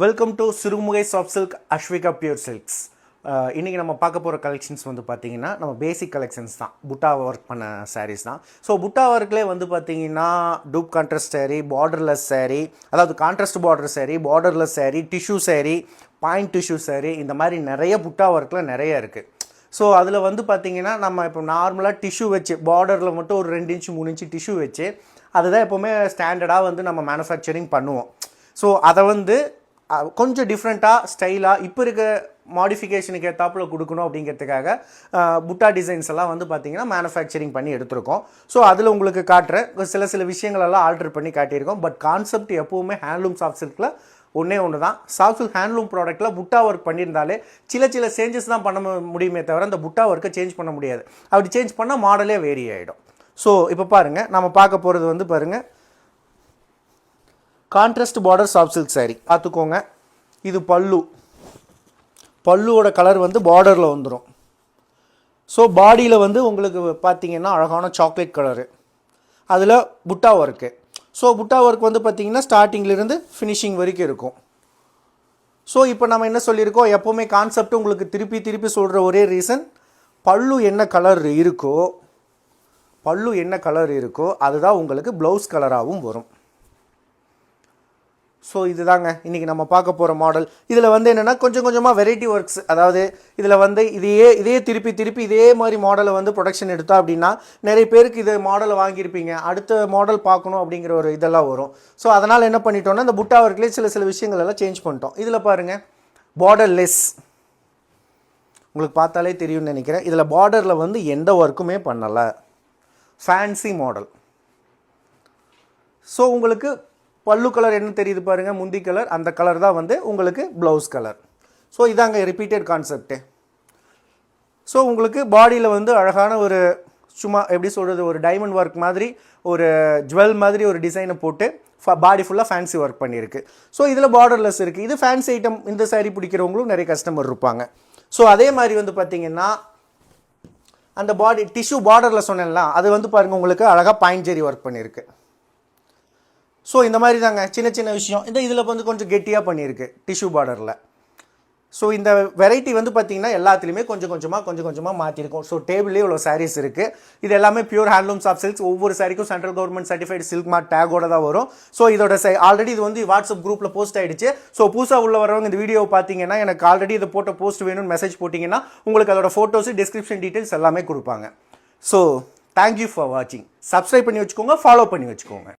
Welcome to Sirumugai soft silk Aswika pure silks. இன்றைக்கி நம்ம பார்க்க போகிற கலெக்ஷன்ஸ் வந்து பார்த்திங்கன்னா நம்ம பேசிக் கலெக்ஷன்ஸ் தான், புட்டா ஒர்க் பண்ண சாரீஸ் தான். ஸோ புட்டா ஒர்க்லேயே வந்து பார்த்திங்கன்னா டூப் கான்ட்ராஸ்ட் சாரீ, பார்டர்லெஸ் சாரீ, அதாவது contrast border sari, borderless sari, tissue sari, point tissue sari, இந்த மாதிரி நிறைய புட்டா ஒர்க்கில் நிறைய இருக்குது. ஸோ அதில் வந்து பார்த்திங்கன்னா நம்ம இப்போ நார்மலாக டிஷ்யூ வச்சு பார்டரில் மட்டும் ஒரு 2 இன்ச்சு 3 இன்ச்சு டிஷ்யூ வச்சு அதுதான் எப்போவுமே ஸ்டாண்டர்டாக வந்து நம்ம மேனுஃபேக்சரிங் பண்ணுவோம். ஸோ அதை வந்து கொஞ்சம் டிஃப்ரெண்ட்டாக ஸ்டைலாக இப்போ இருக்க மாடிஃபிகேஷனுக்கு ஏற்றாப்பில் கொடுக்கணும் அப்படிங்கிறதுக்காக புட்டா டிசைன்ஸ் எல்லாம் வந்து பார்த்திங்கன்னா மேனுஃபேக்சரிங் பண்ணி எடுத்திருக்கோம். ஸோ அதில் உங்களுக்கு காட்டுற சில விஷயங்களெல்லாம் ஆல்ட்ரு பண்ணி காட்டியிருக்கோம். பட் கான்செப்ட் எப்போவுமே ஹேண்ட்லூம் சாஃப்ட் சில்கில் ஒன்று தான். சாஃப்ட் சில்க் ஹேண்ட்லூம் ப்ராடக்ட்டில் புட்டா ஒர்க் பண்ணியிருந்தாலே சில சேஞ்சஸ் தான் பண்ண முடியுமே தவிர அந்த புட்டா ஒர்க்கை சேஞ்ச் பண்ண முடியாது. அப்படி சேஞ்ச் பண்ணால் மாடலே வேரி ஆகிடும். ஸோ இப்போ பாருங்கள், நம்ம பார்க்க போகிறது வந்து பாருங்கள், contrast border soft silk sari பார்த்துக்கோங்க. இது பல்லுவோட கலர் வந்து பார்டரில் வந்துடும். ஸோ பாடியில் வந்து உங்களுக்கு பார்த்திங்கன்னா அழகான சாக்லேட் கலரு, அதில் புட்டா ஒர்க்கு. ஸோ புட்டா ஒர்க் வந்து பார்த்திங்கன்னா ஸ்டார்டிங்லேருந்து ஃபினிஷிங் வரைக்கும் இருக்கும். ஸோ இப்போ நம்ம என்ன சொல்லியிருக்கோம், எப்போவுமே கான்செப்ட் உங்களுக்கு திருப்பி சொல்கிற ஒரே ரீசன், பல்லு என்ன கலர் இருக்கோ அதுதான் உங்களுக்கு ப்ளவுஸ் கலராகவும் வரும். ஸோ இதுதாங்க இன்றைக்கி நம்ம பார்க்க போகிற மாடல். இதில் வந்து என்னென்னா கொஞ்சமாக வெரைட்டி ஒர்க்ஸ், அதாவது இதில் வந்து இதே திருப்பி இதே மாதிரி மாடலை வந்து ப்ரொடக்ஷன் எடுத்தோம் அப்படின்னா நிறைய பேருக்கு இது மாடலை வாங்கியிருப்பீங்க, அடுத்த மாடல் பார்க்கணும் அப்படிங்கிற ஒரு இதெல்லாம் வரும். ஸோ அதனால் என்ன பண்ணிட்டோம்னா இந்த புட்டா ஒர்க்லேயே சில விஷயங்கள் எல்லாம் சேஞ்ச் பண்ணிட்டோம். இதில் பாருங்கள், பார்டர்லெஸ் உங்களுக்கு பார்த்தாலே தெரியும்னு நினைக்கிறேன். இதில் பார்டரில் வந்து எந்த ஒர்க்குமே பண்ணலை, ஃபேன்சி மாடல். ஸோ உங்களுக்கு பல்லு கலர் என்ன தெரியுது பாருங்கள், முந்தி கலர், அந்த கலர் தான் வந்து உங்களுக்கு ப்ளவுஸ் கலர். ஸோ இதாங்க ரிப்பீட்டட் கான்செப்ட்டு. ஸோ உங்களுக்கு பாடியில் வந்து அழகான ஒரு சும்மா எப்படி சொல்கிறது, ஒரு டைமண்ட் ஒர்க் மாதிரி, ஒரு ஜுவல் மாதிரி ஒரு டிசைனை போட்டு பாடி ஃபுல்லாக ஃபேன்சி ஒர்க் பண்ணியிருக்கு. ஸோ இதில் பார்டர்லெஸ் இருக்குது. இது ஃபேன்சி ஐட்டம், இந்த சாரீ பிடிக்கிறவங்களும் நிறைய கஸ்டமர் இருப்பாங்க. ஸோ அதே மாதிரி வந்து பார்த்திங்கன்னா அந்த பாடி டிஷ்யூ பார்டரில் சொன்னேன்லாம், அது வந்து பாருங்கள் உங்களுக்கு அழகாக பாயிண்ட் ஜெரி ஒர்க் பண்ணியிருக்கு. ஸோ இந்த மாதிரி தாங்க சின்ன விஷயம். இதில் வந்து கொஞ்சம் கெட்டியாக பண்ணியிருக்கு டிஷ்யூ பார்டரில். ஸோ இந்த வெரைட்டி வந்து பார்த்திங்கன்னா எல்லாத்துலேயுமே கொஞ்சமாக மாற்றிருக்கும். ஸோ டேபிள்லேயே இவ்வளோ சாரீஸ் இருக்குது. இது எல்லாமே பியூர் ஹேண்ட்லூம் சாஃப்ட் சில்க்ஸ். ஒவ்வொரு சாரிக்கும் central government certified silk mark டேகோட தான் வரும். ஸோ இதோட ஆல்ரெடி இது வந்து வாட்ஸ்அப் குரூப்பில் போஸ்ட் ஆகிடுச்சு. ஸோ புதுசாக உள்ள வரவங்க இந்த வீடியோவை பார்த்தீங்கன்னா எனக்கு ஆல்ரெடி இதை போட்ட போஸ்ட் வேணும்னு மெசேஜ் போட்டிங்கன்னா உங்களுக்கு அதோட ஃபோட்டோஸு, டிஸ்கிரிப்ஷன் டீட்டெயில்ஸ் எல்லாமே கொடுப்பாங்க. ஸோ தேங்க்யூ ஃபார் வாட்சிங். சப்ஸ்கிரைப் பண்ணி வச்சுக்கோங்க, ஃபாலோ பண்ணி வச்சுக்கோங்க.